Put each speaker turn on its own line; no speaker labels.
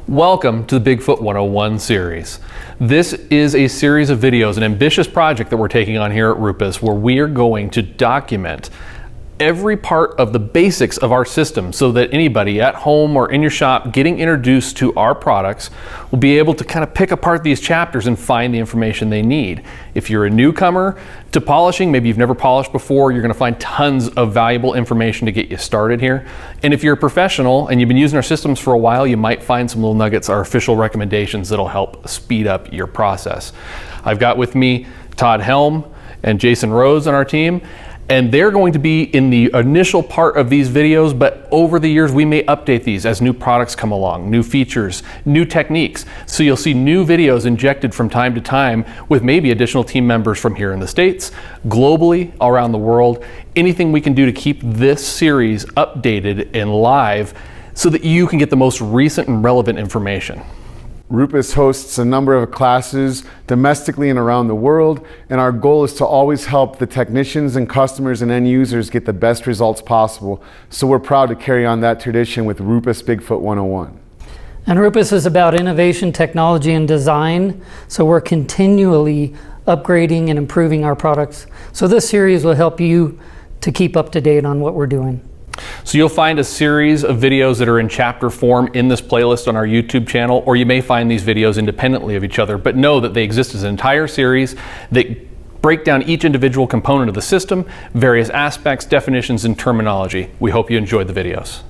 Welcome to the BigFoot 101 series. This is a series of videos, an ambitious project that we're taking on here at RUPES, where we are going to document every part of the basics of our system so that anybody at home or in your shop getting introduced to our products will be able to kind of pick apart these chapters and find the information they need. If you're a newcomer to polishing, maybe you've never polished before, you're going to find tons of valuable information to get you started here. And if you're a professional and you've been using our systems for a while, you might find some little nuggets, our official recommendations that'll help speed up your process. I've got with me Todd Helm and Jason Rose on our team, and they're going to be in the initial part of these videos, but over the years we may update these as new products come along, new features, new techniques. So you'll see new videos injected from time to time with maybe additional team members from here in the States, globally, around the world. Anything we can do to keep this series updated and live so that you can get the most recent and relevant information.
RUPES hosts a number of classes domestically and around the world, and our goal is to always help the technicians and customers and end users get the best results possible. So we're proud to carry on that tradition with RUPES BigFoot 101.
And RUPES is about innovation, technology, and design, so we're continually upgrading and improving our products. So this series will help you to keep up to date on what we're doing.
So you'll find a series of videos that are in chapter form in this playlist on our YouTube channel, or you may find these videos independently of each other, but know that they exist as an entire series that break down each individual component of the system, various aspects, definitions, and terminology. We hope you enjoyed the videos.